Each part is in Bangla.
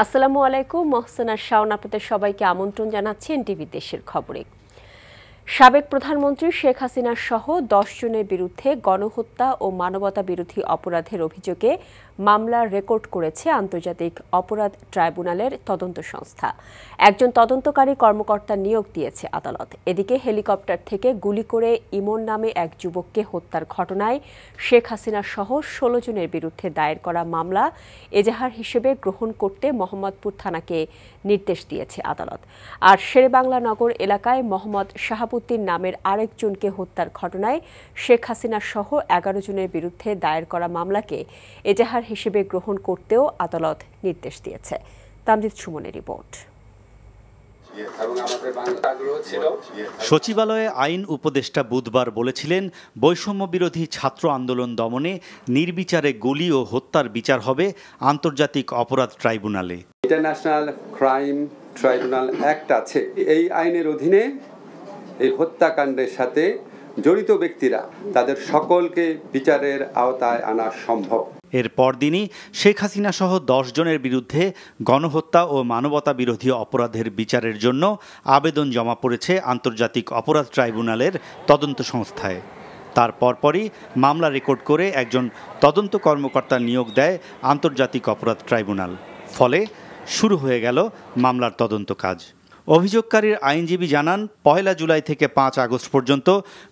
আসসালামু আলাইকুম, মহসিনা শাওন আপনাদের সবাইকে আমন্ত্রণ জানাচ্ছি এনটিভি দেশের খবরে। সাবেক প্রধানমন্ত্রী শেখ হাসিনা সহ 10 জনের বিরুদ্ধে গণহত্যা ও মানবতা বিরোধী অপরাধের অভিযোগে মামলা রেকর্ড করেছে আন্তর্জাতিক অপরাধ ট্রাইব্যুনালের তদন্ত সংস্থা। একজন তদন্তকারী কর্মকর্তা নিয়োগ দিয়েছে আদালত। এদিকে হেলিকপ্টার থেকে গুলি করে ইমন নামে এক যুবককে হত্যার ঘটনায় শেখ হাসিনা সহ 16 জনের বিরুদ্ধে দায়ের করা মামলা এজাহার হিসেবে গ্রহণ করতে মোহাম্মদপুর থানাকে নির্দেশ দিয়েছে আদালত। আর শেরেবাংলা নগর এলাকায় মোহাম্মদ শাহাবুদ্দিন নামের আরেকজনকে হত্যার ঘটনায় শেখ হাসিনা সহ 11 জনের বিরুদ্ধে দায়ের করা মামলাকে এজাহার হিসেবে গ্রহণ করতেও আদালত নির্দেশ দিয়েছে। তামজিদ সুমনের রিপোর্ট। সচিবালয়ে আইন উপদেষ্টা বুধবার বলেছিলেন, বৈষম্য বিরোধী ছাত্র আন্দোলন দমনে নির্বিচারে গুলি ও হত্যার বিচার হবে আন্তর্জাতিক অপরাধ ট্রাইব্যুনালে। ইন্টারন্যাশনাল ক্রাইম ট্রাইব্যুনাল অ্যাক্ট আছে, এই আইনের অধীনে এই হত্যাকাণ্ডের সাথে জড়িত ব্যক্তিরা তাদের সকলকে বিচারের আওতায় আনা সম্ভব। এর পরদিনই শেখ হাসিনা সহ 10 জনের বিরুদ্ধে গণহত্যা ও মানবতা বিরোধী অপরাধের বিচারের জন্য আবেদন জমা পড়েছে আন্তর্জাতিক অপরাধ ট্রাইব্যুনালের তদন্ত সংস্থায়। তার পরপরই মামলা রেকর্ড করে একজন তদন্ত কর্মকর্তা নিয়োগ দেয় আন্তর্জাতিক অপরাধ ট্রাইব্যুনাল। ফলে শুরু হয়ে গেল মামলার তদন্ত কাজ। অভিযোগকারীর আইনজীবী জানান, 1 জুলাই থেকে 5 আগস্ট পর্যন্ত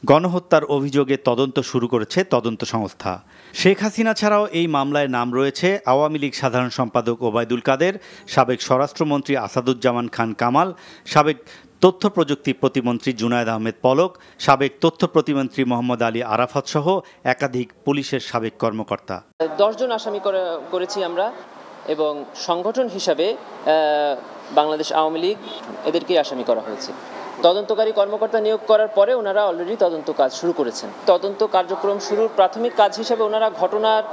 গণহত্যার অভিযোগে তদন্ত শুরু করেছে তদন্ত সংস্থা। শেখ হাসিনা ছাড়াও এই মামলায় নাম রয়েছে আওয়ামী লীগ সাধারণ সম্পাদক ওবায়দুল কাদের, সাবেক স্বরাষ্ট্রমন্ত্রী আসাদুজ্জামান খান কামাল, সাবেক তথ্য প্রযুক্তি প্রতিমন্ত্রী জুনায়েদ আহমেদ পলক, সাবেক তথ্য প্রতিমন্ত্রী মোহাম্মদ আলী আরাফাত সহ একাধিক পুলিশের সাবেক কর্মকর্তা। 10 জন আসামি করেছি আমরা, এবং সংগঠন হিসাবে বাংলাদেশ আওয়ামী লীগ এদেরকে আসামি করা হয়েছে। তদন্তকারী কর্মকর্তা নিয়োগ করার পরে ওনারা অলরেডি তদন্ত কাজ শুরু করেছেন। তদন্ত কার্যক্রম শুরুর প্রাথমিক কাজ হিসেবে ওনারা ঘটনার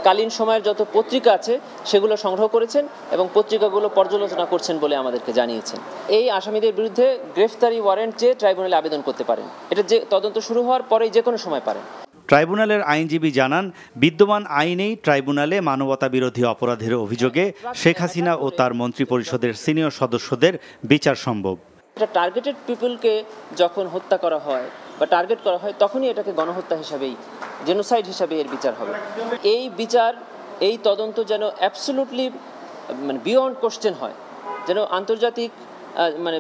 কালীন সময়ের যত পত্রিকা আছে সেগুলো সংগ্রহ করেছেন এবং পত্রিকাগুলো পর্যালোচনা করছেন বলে আমাদেরকে জানিয়েছেন। এই আসামিদের বিরুদ্ধে গ্রেফতারি ওয়ারেন্ট চেয়ে ট্রাইব্যুনালে আবেদন করতে পারেন। এটা যে তদন্ত শুরু হওয়ার পরেই যে কোনো সময় পারেন। ট্রাইব্যুনালের আইনজীবী জানান, বিদ্যমান আইনেই ট্রাইব্যুনালে মানবতা বিরোধী অপরাধের অভিযোগে শেখ হাসিনা ও তার মন্ত্রিপরিষদের সিনিয়র সদস্যদের বিচার সম্ভব। টার্গেটেড পিপলকে যখন হত্যা করা হয় বা টার্গেট করা হয়, তখনই এটাকে গণহত্যা হিসাবেই, জেনোসাইড হিসাবে এর বিচার হবে। এই বিচার, এই তদন্ত যেন অ্যাবসলিউটলি বিয়ন্ড কোশ্চেন হয়, যেন আন্তর্জাতিক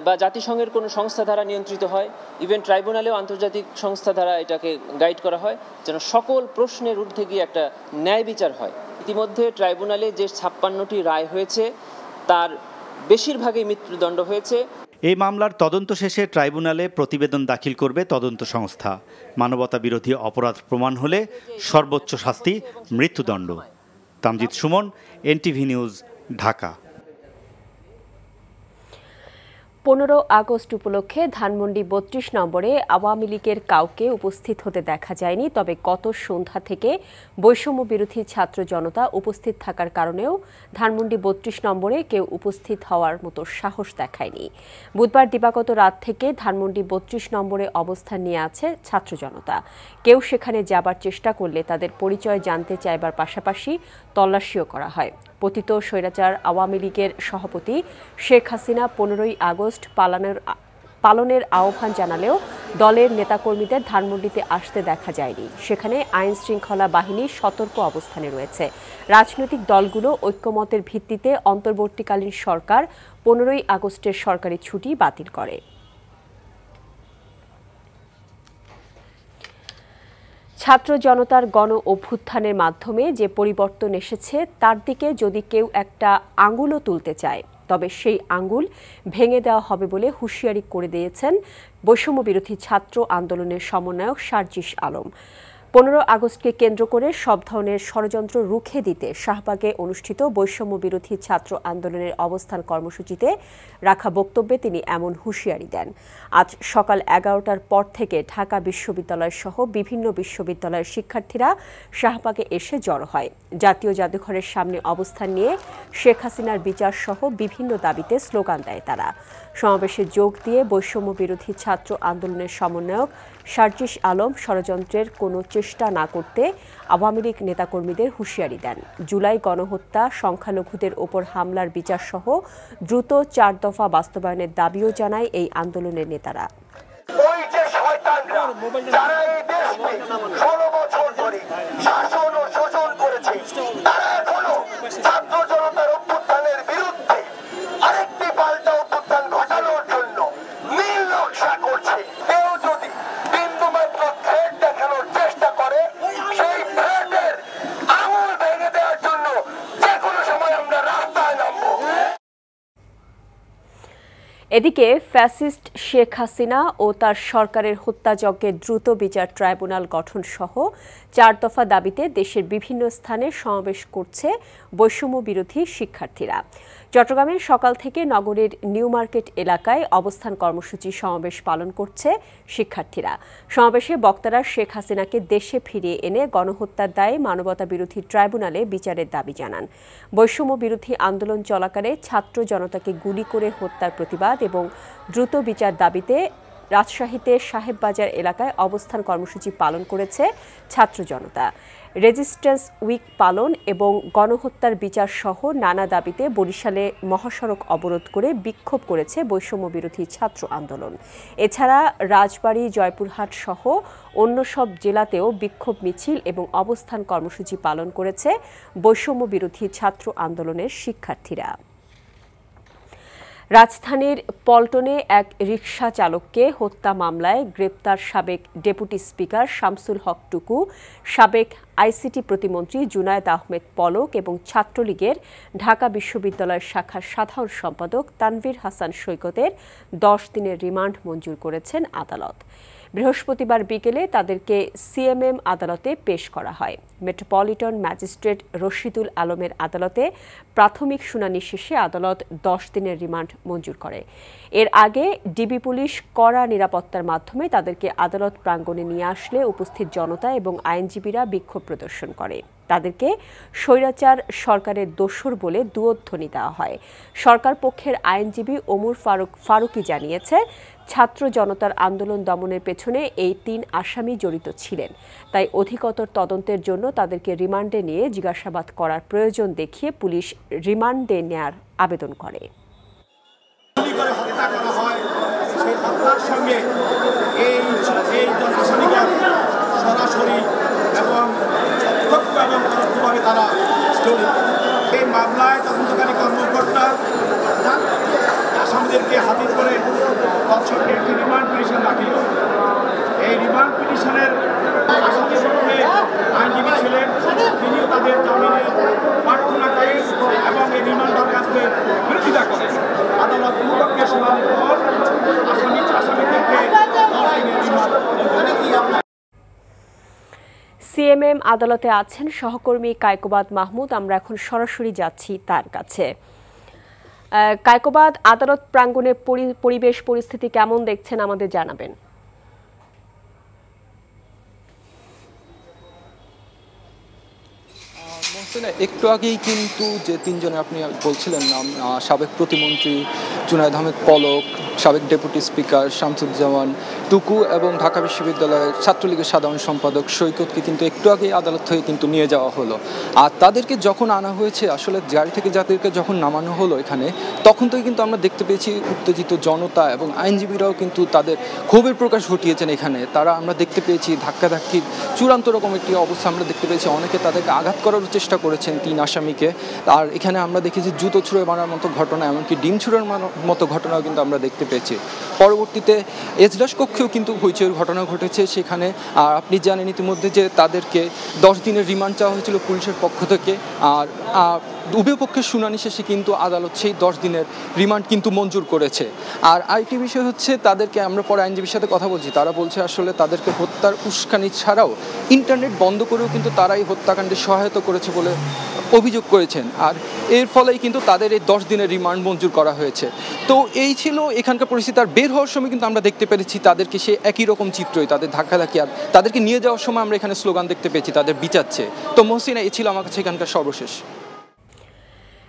বা জাতিসংঘের কোনো সংস্থা দ্বারা নিয়ন্ত্রিত হয়, ইভেন ট্রাইব্যুনালেও আন্তর্জাতিক সংস্থা দ্বারা এটাকে গাইড করা হয়, যেন সকল প্রশ্নের ঊর্ধ্বে গিয়ে একটা ন্যায় বিচার হয়। ইতিমধ্যে ট্রাইব্যুনালে যে 56টি রায় হয়েছে তার বেশিরভাগই মৃত্যুদণ্ড হয়েছে। এই মামলার তদন্ত শেষে ট্রাইব্যুনালে প্রতিবেদন দাখিল করবে তদন্ত সংস্থা। মানবতা বিরোধী অপরাধ প্রমাণ হলে সর্বোচ্চ শাস্তি মৃত্যুদণ্ড। Tamjid Suman, NTV news, Dhaka. 15 August উপলক্ষে ধানমন্ডি 32 নম্বরে আওয়ামী লীগের কাউকে উপস্থিত হতে দেখা যায়নি। তবে গত সন্ধ্যা থেকে বৈষম্য বিরোধী ছাত্র জনতা উপস্থিত থাকার কারণেও ধানমন্ডি 32 নম্বরে কেউ উপস্থিত হওয়ার মতো সাহস দেখায়নি। বুধবার দিবাগত রাত থেকে ধানমন্ডি 32 নম্বরে অবস্থান নিয়ে আছে ছাত্র জনতা। কেউ সেখানে যাবার চেষ্টা করলে তাদের পরিচয় জানতে চাইবার পাশাপাশি তল্লাশিও করা হয়। পতিত স্বৈরাচার আওয়ামী লীগের সভাপতি শেখ হাসিনা 15 আগস্ট পালনের আহ্বান জানালেও দলের নেতাকর্মীদের ধানমন্ডিতে আসতে দেখা যায়নি। সেখানে আইন শৃঙ্খলা বাহিনী সতর্ক অবস্থানে রয়েছে। রাজনৈতিক দলগুলো ঐক্যমতের ভিত্তিতে অন্তর্বর্তীকালীন সরকার 15 আগস্টের সরকারি ছুটি বাতিল করে। ছাত্র জনতার গণ অভ্যুত্থানের মাধ্যমে যে পরিবর্তন এসেছে তার দিকে যদি কেউ একটা আঙুলও তুলতে চায়, তবে সেই আঙুল ভেঙে দেওয়া হবে বলে হুঁশিয়ারি করে দিয়েছেন বৈষম্য বিরোধী ছাত্র আন্দোলনের সমন্বয়ক সার্জিস আলম। 15 আগস্টকে কেন্দ্র করে সব ধরনের ষড়যন্ত্র রুখে দিতে শাহবাগে অনুষ্ঠিত বৈষম্য বিরোধী ছাত্র আন্দোলনের অবস্থান কর্মসূচিতে রাখা বক্তব্যে তিনি এমন হুঁশিয়ারি দেন। আজ সকাল 11টার পর থেকে ঢাকা বিশ্ববিদ্যালয় সহ বিভিন্ন বিশ্ববিদ্যালয়ের শিক্ষার্থীরা শাহবাগে এসে জড়ো হয়। জাতীয় জাদুঘরের সামনে অবস্থান নিয়ে শেখ হাসিনার বিচার সহ বিভিন্ন দাবিতে স্লোগান দেয় তারা। সমাবেশে যোগ দিয়ে বৈষম্য বিরোধী ছাত্র আন্দোলনের সমন্বয়ক সার্জিস আলম ষড়যন্ত্রের কোনো চেষ্টা চেষ্টা না করতে আওয়ামী লীগ নেতাকর্মীদের হুঁশিয়ারি দেন। জুলাই গণহত্যা, সংখ্যালঘুদের ওপর হামলার বিচার সহ দ্রুত ৪ দফা বাস্তবায়নের দাবিও জানায় এই আন্দোলনের নেতারা। এদিকে ফ্যাসিস্ট শেখ হাসিনা ও তার সরকারের হত্যাযজ্ঞের দ্রুত বিচার ট্রাইব্যুনাল গঠন সহ ৪ দফা দাবিতে দেশের বিভিন্ন স্থানে সমাবেশ করছে বৈষম্য বিরোধী শিক্ষার্থীরা। চট্টগ্রামে সকাল থেকে নগরীর নিউ মার্কেট এলাকায় অবস্থান কর্মসূচি সমাবেশ পালন করছে শিক্ষার্থীরা। সমাবেশে বক্তারা শেখ হাসিনাকে দেশে ফিরিয়ে এনে গণহত্যার দায়ে মানবতা বিরোধী ট্রাইব্যুনালে বিচারের দাবি জানান। বৈষম্য বিরোধী আন্দোলন চলাকালে ছাত্র জনতাকে গুলি করে হত্যার প্রতিবাদ এবং দ্রুত বিচার দাবিতে রাজশাহীতে সাহেববাজার এলাকায় অবস্থান কর্মসূচি পালন করেছে ছাত্র জনতা। রেজিস্ট্যান্স উইক পালন এবং গণহত্যার বিচার সহ নানা দাবিতে বরিশালে মহাসড়ক অবরোধ করে বিক্ষোভ করেছে বৈষম্য বিরোধী ছাত্র আন্দোলন। এছাড়া রাজবাড়ী, জয়পুরহাট সহ অন্য সব জেলাতেও বিক্ষোভ মিছিল এবং অবস্থান কর্মসূচি পালন করেছে বৈষম্য বিরোধী ছাত্র আন্দোলনের শিক্ষার্থীরা। রাজধানীর পল্টনে এক রিকশা চালককে হত্যা মামলায় গ্রেপ্তার সাবেক ডেপুটি স্পিকার শামসুল হক টুকু, সাবেক আইসিটি প্রতিমন্ত্রী জুনায়েদ আহমেদ পলক এবং ছাত্রলীগের ঢাকা বিশ্ববিদ্যালয় শাখার সাধারণ সম্পাদক তানভীর হাসান সৈকতের 10 দিনের রিমান্ড মঞ্জুর করেছেন আদালত। বৃহস্পতিবার বিকেলে তাদেরকে সিএমএম আদালতে পেশ করা হয়। মেট্রোপলিটন ম্যাজিস্ট্রেট রশিদুল আলমের আদালতে প্রাথমিক শুনানি শেষে আদালত 10 দিনের রিমান্ড মঞ্জুর করে। এর আগে ডিবি পুলিশ কড়া নিরাপত্তার মাধ্যমে তাদেরকে আদালত প্রাঙ্গণে নিয়ে আসলে উপস্থিত জনতা এবং আইনজীবীরা বিক্ষোভ প্রদর্শন করে। তাদেরকে স্বৈরাচার সরকারের দোসর বলে দুয়োধ্বনি দেওয়া হয়। সরকার পক্ষের আইনজীবী ওমর ফারুকি জানিয়েছে, ছাত্র জনতার আন্দোলন দমনের পেছনে এই 3 আসামি জড়িত ছিলেন। তাই অধিকতর তদন্তের জন্য তাদেরকে রিমান্ডে নিয়ে জিজ্ঞাসাবাদ করার প্রয়োজন দেখিয়ে পুলিশ রিমান্ডে নেয়ার আবেদন করে। সরাসরি এবং পরোক্ষভাবে তারা জড়িত। এই মামলায় তদন্তকারী কর্মকর্তা আসামিদেরকে হাজির করে দর্শককে একটি রিমান্ড পিটিশন দাখিল করে। এই রিমান্ড পিটিশনের আসামির পক্ষে আইনজীবী ছিলেন, তিনিও তাদের জামিনের প্রার্থনা করেন এবং এই রিমান্ড দরখাস্তের বিরোধিতা করেন। আদালত দুপক্ষের শুনানির পর আসামিদেরকে 10 দিনের রিমান্ড। সিএমএম আদালতে আছেন সহকর্মী কায়কোবাদ মাহমুদ। আমরা এখন সরাসরি যাচ্ছি তার কাছে। কায়কোবাদ, আদালত প্রাঙ্গণের পরিবেশ পরিস্থিতি কেমন দেখছেন আমাদের জানাবেন। একটু আগেই কিন্তু যে 3 জনে আপনি বলছিলেন নাম, সাবেক প্রতিমন্ত্রী জুনায়েদ আহমেদ পলক, সাবেক ডেপুটি স্পিকার শামসুজ্জামান টুকু এবং ঢাকা বিশ্ববিদ্যালয়ের ছাত্রলীগের সাধারণ সম্পাদক সৈকতকে কিন্তু একটু আগেই আদালত থেকে কিন্তু নিয়ে যাওয়া হলো। আর তাদেরকে যখন আনা হয়েছে, আসলে গাড়ি থেকে যাদেরকে যখন নামানো হলো এখানে, তখন থেকে কিন্তু আমরা দেখতে পেয়েছি উত্তেজিত জনতা এবং আইনজীবীরাও কিন্তু তাদের ক্ষোভের প্রকাশ ঘটিয়েছেন এখানে। তারা আমরা দেখতে পেয়েছি ধাক্কাধাক্কির চূড়ান্ত রকম একটি অবস্থা আমরা দেখতে পেয়েছি। অনেকে তাদেরকে আঘাত করার চেষ্টা করেছেন 3 আসামিকে। আর এখানে আমরা দেখেছি জুতো ছুঁড়ে মারার মতো ঘটনা, এমনকি ডিম ছুঁড়ের মতো ঘটনাও কিন্তু আমরা দেখতে পেয়েছি। পরবর্তীতে এজলাস কক্ষেও কিন্তু হইচইয়ের ঘটনা ঘটেছে সেখানে। আর আপনি জানেন ইতিমধ্যে যে তাদেরকে 10 দিনের রিমান্ড চাওয়া হয়েছিল পুলিশের পক্ষ থেকে। আর উভয় পক্ষের শুনানি শেষে কিন্তু আদালত সেই 10 দিনের রিমান্ড কিন্তু মঞ্জুর করেছে। আর আরেকটি বিষয় হচ্ছে, তাদেরকে আমরা পরে আইনজীবীর সাথে কথা বলছি, তারা বলছে আসলে তাদেরকে হত্যার উস্কানি ছাড়াও ইন্টারনেট বন্ধ করেও কিন্তু তারা এই হত্যাকাণ্ডে সহায়তা করেছে বলে অভিযোগ করেছেন। আর এর ফলেই কিন্তু তাদের এই 10 দিনের রিমান্ড মঞ্জুর করা হয়েছে। তো এই ছিল এখানকার পরিস্থিতি। আর বের হওয়ার সময় কিন্তু আমরা দেখতে পেরেছি তাদেরকে সে একই রকম চিত্রই, তাদের ধাক্কাধাক্কি। আর তাদেরকে নিয়ে যাওয়ার সময় আমরা এখানে স্লোগান দেখতে পেয়েছি তাদের বিচারছে। তো মহসিনা, এই ছিল আমার কাছে এখানকার সর্বশেষ।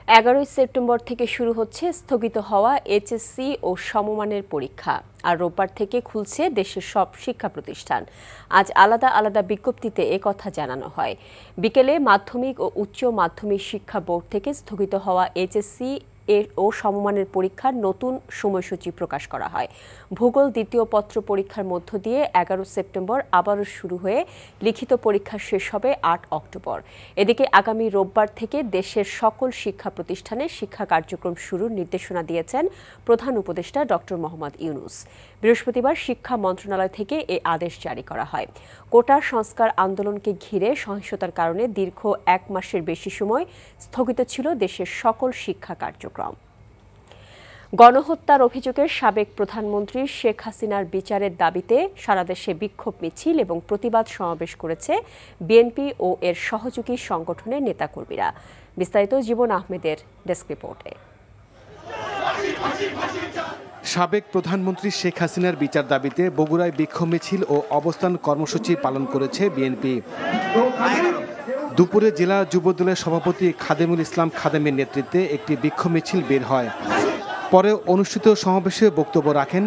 11 সেপ্টেম্বর থেকে শুরু হচ্ছে স্থগিত হওয়া এইচএসসি ও সমমানের পরীক্ষা। আর রোববার থেকে খুলছে দেশের সব শিক্ষা প্রতিষ্ঠান। আজ আলাদা আলাদা বিজ্ঞপ্তিতে একথা জানানো হয়। বিকেলে মাধ্যমিক ও উচ্চ মাধ্যমিক শিক্ষা বোর্ড থেকে স্থগিত হওয়া এইচএসসি ও সমমানের পরীক্ষার নতুন সময়সূচি প্রকাশ করা হয়। ভূগোল দ্বিতীয় পত্র পরীক্ষার মধ্য দিয়ে 11 সেপ্টেম্বর আবারও শুরু হয়ে লিখিত পরীক্ষা শেষ হবে 8 অক্টোবর। এদিকে আগামী রোববার থেকে দেশের সকল শিক্ষা প্রতিষ্ঠানে শিক্ষা কার্যক্রম শুরুর নির্দেশনা দিয়েছেন প্রধান উপদেষ্টা ডক্টর মোহাম্মদ ইউনূস। বৃহস্পতিবার শিক্ষা মন্ত্রণালয় থেকে এই আদেশ জারি করা হয়। কোটা সংস্কার আন্দোলনকে ঘিরে সহিংসতার কারণে দীর্ঘ 1 মাসের বেশি সময় স্থগিত ছিল দেশের সকল শিক্ষা কার্যক্রম। গণহত্যার অভিযোগে সাবেক প্রধানমন্ত্রী শেখ হাসিনার বিচারের দাবিতে সারা দেশে বিক্ষোভ মিছিল এবং প্রতিবাদ সমাবেশ করেছে বিএনপি ও এর সহযোগী সংগঠনের নেতাকর্মীরা। বিস্তারিত জীবন আহমেদের ডেস্ক রিপোর্টে। সাবেক প্রধানমন্ত্রী শেখ হাসিনার বিচার দাবিতে বগুড়ায় বিক্ষোভ মিছিল ও অবস্থান কর্মসূচি পালন করেছে বিএনপি। দুপুরে জেলা যুবদলের সভাপতি খাদেমুল ইসলাম খাদেমের নেতৃত্বে একটি বিক্ষোভ মিছিল বের হয়। পরে অনুষ্ঠিত সমাবেশে বক্তব্য রাখেন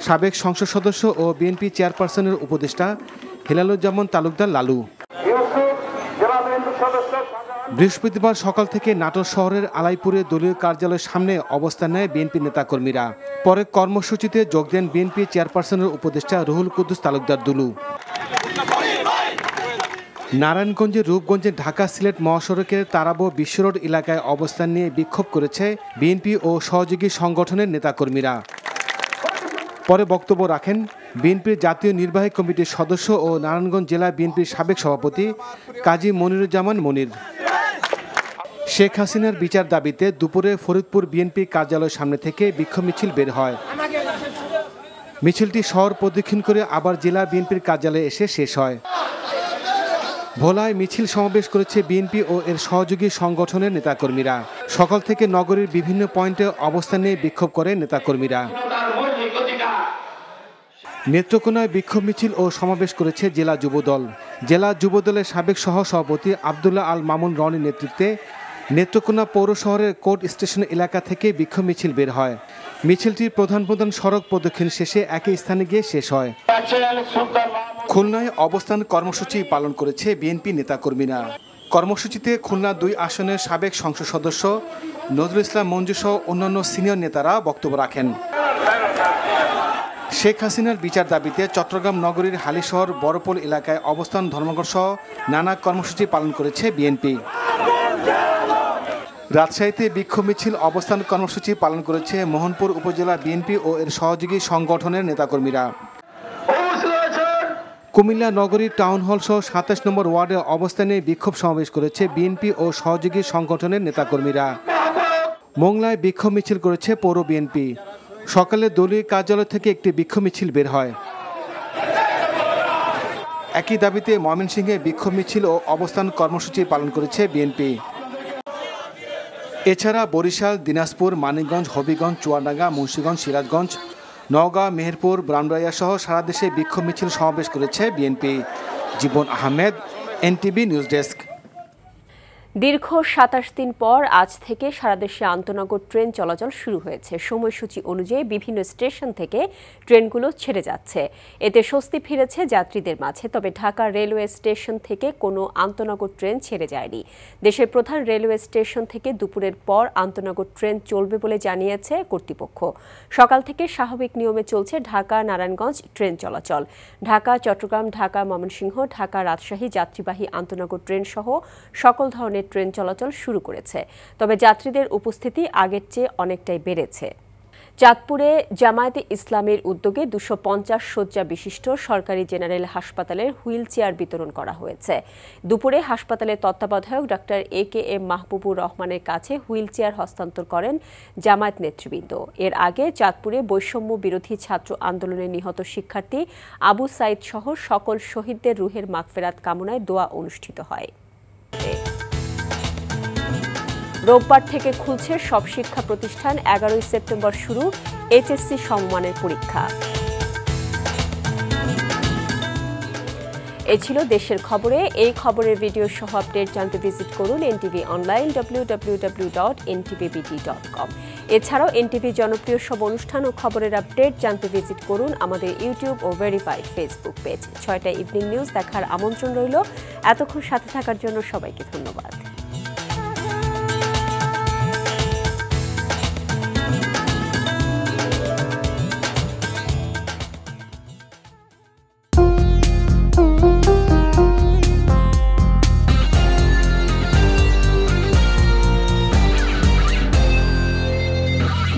সাবেক সংসদ সদস্য ও বিএনপি চেয়ারপারসনের উপদেষ্টা হেলালুজ্জামান তালুকদার লালু। বৃহস্পতিবার সকাল থেকে নাটোর শহরের আলাইপুরে দলীয় কার্যালয়ের সামনে অবস্থান নেয় বিএনপি নেতাকর্মীরা। পরে কর্মসূচিতে যোগ দেন বিএনপি চেয়ারপারসনের উপদেষ্টা রুহুল কুদ্দুস তালুকদার দুলু। নারায়ণগঞ্জের রূপগঞ্জে ঢাকা সিলেট মহাসড়কের তারাবো বিশ্ব রোড এলাকায় অবস্থান নিয়ে বিক্ষোভ করেছে বিএনপি ও সহযোগী সংগঠনের নেতাকর্মীরা। পরে বক্তব্য রাখেন বিএনপির জাতীয় নির্বাহী কমিটির সদস্য ও নারায়ণগঞ্জ জেলা বিএনপির সাবেক সভাপতি কাজী মনিরুজ্জামান মনির। শেখ হাসিনার বিচার দাবিতে দুপুরে ফরিদপুর বিএনপি কার্যালয়ের সামনে থেকে বিক্ষোভ মিছিল বের হয়। মিছিলটি শহর প্রদক্ষিণ করে আবার জেলা বিএনপির কার্যালয়ে এসে শেষ হয়। ভোলায় মিছিল সমাবেশ করেছে বিএনপি ও এর সহযোগী সংগঠনের নেতাকর্মীরা। সকাল থেকে নগরীর বিভিন্ন পয়েন্টে অবস্থান নিয়ে বিক্ষোভ করে নেতাকর্মীরা। নেত্রকোনায় বিক্ষোভ মিছিল ও সমাবেশ করেছে জেলা যুবদল। জেলা যুবদলের সাবেক সহ সভাপতি আবদুল্লাহ আল মামুন রনির নেতৃত্বে নেত্রকোনা পৌর শহরের কোর্ট স্টেশন এলাকা থেকে বিক্ষোভ মিছিল বের হয়। মিছিলটির প্রধান সড়ক প্রদক্ষিণ শেষে একই স্থানে গিয়ে শেষ হয়। খুলনায় অবস্থান কর্মসূচি পালন করেছে বিএনপি নেতাকর্মীরা। কর্মসূচিতে খুলনা 2 আসনের সাবেক সংসদ সদস্য নজরুল ইসলাম মঞ্জু সহ অন্যান্য সিনিয়র নেতারা বক্তব্য রাখেন। শেখ হাসিনার বিচার দাবিতে চট্টগ্রাম নগরীর হালিশহর বড়পোল এলাকায় অবস্থান ধর্মঘট সহ নানা কর্মসূচি পালন করেছে বিএনপি। রাজশাহীতে বিক্ষোভ মিছিল অবস্থান কর্মসূচি পালন করেছে মোহনপুর উপজেলা বিএনপি ও এর সহযোগী সংগঠনের নেতাকর্মীরা। কুমিল্লা নগরীর টাউন হল সহ 27 নম্বর ওয়ার্ডে অবস্থানে বিক্ষোভ সমাবেশ করেছে বিএনপি ও সহযোগী সংগঠনের নেতাকর্মীরা। মোংলায় বিক্ষোভ মিছিল করেছে পৌর বিএনপি। সকালে দলীয় কার্যালয় থেকে একটি বিক্ষোভ মিছিল বের হয়। একই দাবিতে ময়মনসিংহে বিক্ষোভ মিছিল ও অবস্থান কর্মসূচি পালন করেছে বিএনপি। এছাড়া বরিশাল, দিনাজপুর, মানিকগঞ্জ, হবিগঞ্জ, চুয়াডাঙ্গা, মুন্সিগঞ্জ, সিরাজগঞ্জ, নওগাঁ, মেহেরপুর, ব্রাহ্মণবাড়িয়া সহ সারা দেশে বিক্ষোভ মিছিল সমাবেশ করেছে বিএনপি। জীবন আহমেদ, এনটিভি নিউজ ডেস্ক। দীর্ঘ 27 দিন পর আজ থেকে সারা দেশে আন্তনগর ট্রেন চলাচল শুরু হয়েছে। সময়সূচি অনুযায়ী বিভিন্ন স্টেশন থেকে ট্রেনগুলো ছেড়ে যাচ্ছে। এতে স্বস্তি ফিরেছে যাত্রীদের মাঝে। তবে ঢাকা রেলওয়ে স্টেশন থেকে কোনো আন্তনগর ট্রেন ছেড়ে যায়নি। দেশের প্রধান রেলওয়ে স্টেশন থেকে দুপুরের পর আন্তনগর ট্রেন চলবে বলে জানিয়েছে কর্তৃপক্ষ। সকাল থেকে স্বাভাবিক নিয়মে চলছে ঢাকা নারায়ণগঞ্জ ট্রেন চলাচল। ঢাকা চট্টগ্রাম, ঢাকা ময়মনসিংহ, ঢাকা রাজশাহী যাত্রীবাহী আন্তনগর ট্রেন সহ সকল ধরনের ট্রেন চলাচল শুরু করেছে। তবে যাত্রীদের উপস্থিতি আগের চেয়ে অনেকটাই বেড়েছে। চাঁদপুরে জামায়াতে ইসলামের উদ্যোগে 250 শয্যা বিশিষ্ট সরকারি জেনারেল হাসপাতালের হুইল চেয়ার বিতরণ করা হয়েছে। দুপুরে হাসপাতালের তত্ত্বাবধায়ক ডাক্তার AKM মাহবুবুর রহমানের কাছে হুইল চেয়ার হস্তান্তর করেন জামায়াত নেতৃবৃন্দ। এর আগে চাঁদপুরে বৈষম্য বিরোধী ছাত্র আন্দোলনে নিহত শিক্ষার্থী আবু সাইদ সহ সকল শহীদদের রুহের মাগফিরাত কামনায় দোয়া অনুষ্ঠিত হয়। রোববার থেকে খুলছে সব শিক্ষা প্রতিষ্ঠান। 11 সেপ্টেম্বর শুরু এইচএসসি সমমানের পরীক্ষা। এই ছিল দেশের খবরে। এই খবরের ভিডিও সহ আপডেট জানতে ভিজিট করুন এনটিভি অনলাইন www.ntvbt.com। এছাড়াও এনটিভি জনপ্রিয় সব অনুষ্ঠান ও খবরের আপডেট জানতে ভিজিট করুন আমাদের ইউটিউব ও ভেরিফাইড ফেসবুক পেজ। 6টা ইভিনিং নিউজ দেখার আমন্ত্রণ রইল। এতক্ষণ সাথে থাকার জন্য সবাইকে ধন্যবাদ।